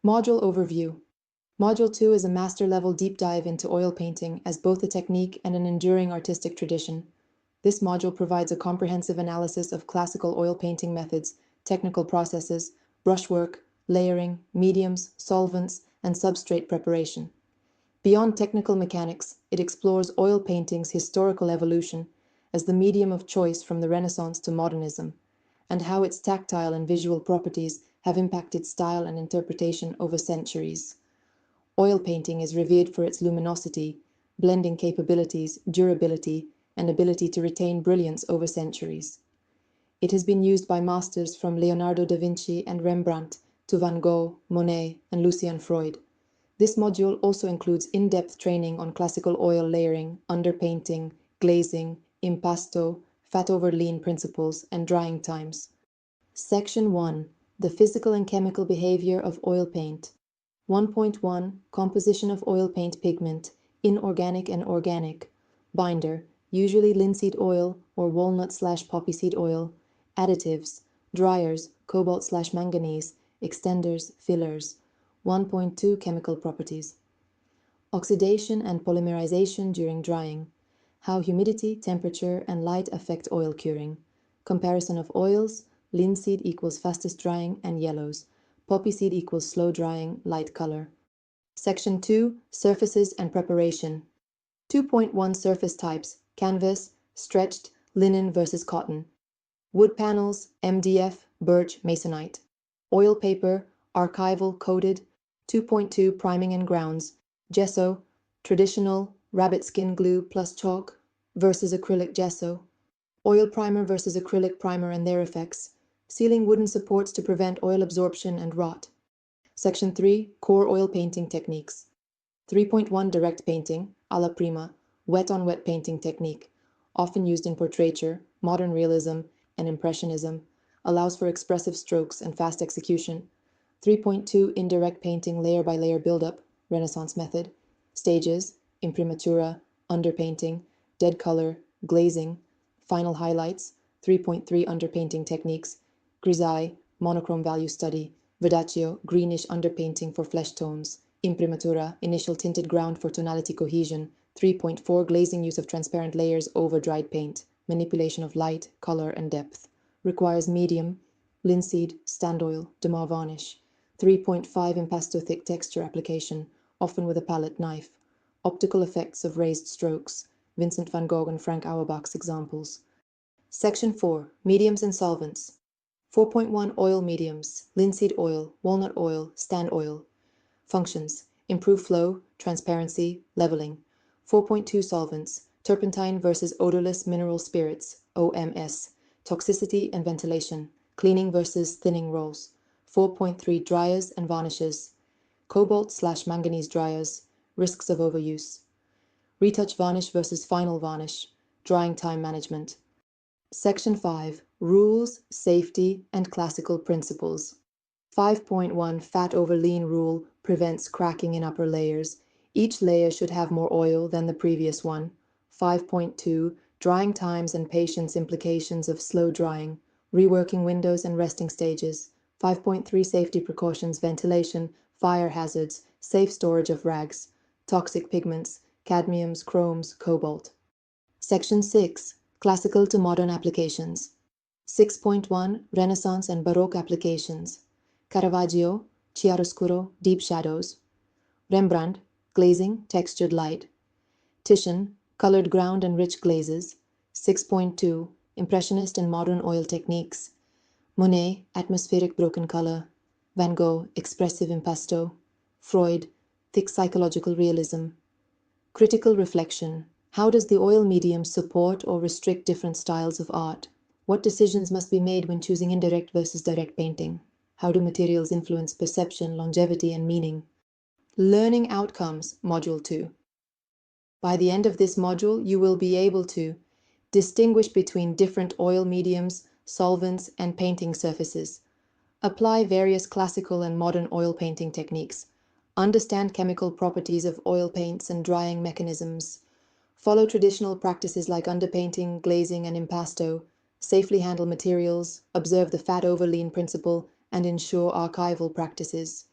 Module Overview. Module 2 is a master-level deep dive into oil painting as both a technique and an enduring artistic tradition. This module provides a comprehensive analysis of classical oil painting methods, technical processes, brushwork, layering, mediums, solvents, and substrate preparation. Beyond technical mechanics, it explores oil painting's historical evolution as the medium of choice from the Renaissance to Modernism, and how its tactile and visual properties have impacted style and interpretation over centuries. Oil painting is revered for its luminosity, blending capabilities, durability, and ability to retain brilliance over centuries. It has been used by masters from Leonardo da Vinci and Rembrandt to Van Gogh, Monet, and Lucian Freud. This module also includes in-depth training on classical oil layering, underpainting, glazing, impasto, fat over lean principles, and drying times. Section 1. The physical and chemical behavior of oil paint. 1.1. Composition of oil paint pigment, inorganic and organic. Binder, usually linseed oil or walnut/poppy seed oil. Additives, dryers, cobalt/manganese, extenders, fillers. 1.2. Chemical properties. Oxidation and polymerization during drying. How humidity, temperature, and light affect oil curing. Comparison of oils. Linseed equals fastest drying and yellows. Poppy seed equals slow drying, light color. Section 2. Surfaces and preparation. 2.1 Surface types. Canvas, stretched, linen versus cotton. Wood panels, MDF, birch, masonite. Oil paper, archival, coated. 2.2 Priming and grounds. Gesso, traditional, rabbit skin glue plus chalk versus acrylic gesso. Oil primer versus acrylic primer and their effects. Sealing wooden supports to prevent oil absorption and rot. Section 3. Core oil painting techniques. 3.1 Direct painting, alla prima, wet-on-wet painting technique, often used in portraiture, modern realism, and impressionism, allows for expressive strokes and fast execution. 3.2 Indirect painting layer-by-layer buildup, Renaissance method, stages, imprimatura, underpainting, dead color, glazing, final highlights. 3.3 Underpainting techniques, grisaille, monochrome value study, verdaccio, greenish underpainting for flesh tones, imprimatura, initial tinted ground for tonality cohesion. 3.4 Glazing, use of transparent layers over dried paint, manipulation of light, color, and depth, requires medium, linseed, stand oil, demar varnish. 3.5 Impasto, thick texture application, often with a palette knife, optical effects of raised strokes, Vincent van Gogh and Frank Auerbach's examples. Section 4. Mediums and solvents. 4.1 Oil mediums, linseed oil, walnut oil, stand oil. Functions: improve flow, transparency, leveling. 4.2 Solvents, turpentine versus odorless mineral spirits, OMS, toxicity and ventilation, cleaning versus thinning rolls. 4.3 Dryers and varnishes, cobalt/manganese dryers, risks of overuse. Retouch varnish versus final varnish, drying time management. Section 5. Rules, safety, and classical principles. 5.1 Fat over lean rule prevents cracking in upper layers. Each layer should have more oil than the previous one. 5.2 Drying times and patience, implications of slow drying, reworking windows and resting stages. 5.3 Safety precautions, ventilation, fire hazards, safe storage of rags, toxic pigments, cadmiums, chromes, cobalt. Section 6. Classical to modern applications. 6.1 Renaissance and Baroque applications. Caravaggio, chiaroscuro, deep shadows. Rembrandt, glazing, textured light. Titian, colored ground and rich glazes. 6.2 Impressionist and modern oil techniques. Monet, atmospheric broken color. Van Gogh, expressive impasto. Freud, thick psychological realism. Critical reflection. How does the oil medium support or restrict different styles of art? What decisions must be made when choosing indirect versus direct painting? How do materials influence perception, longevity, and meaning? Learning outcomes, Module 2. By the end of this module, you will be able to distinguish between different oil mediums, solvents, and painting surfaces. Apply various classical and modern oil painting techniques. Understand chemical properties of oil paints and drying mechanisms. Follow traditional practices like underpainting, glazing, and impasto. Safely handle materials, observe the fat over lean principle, and ensure archival practices.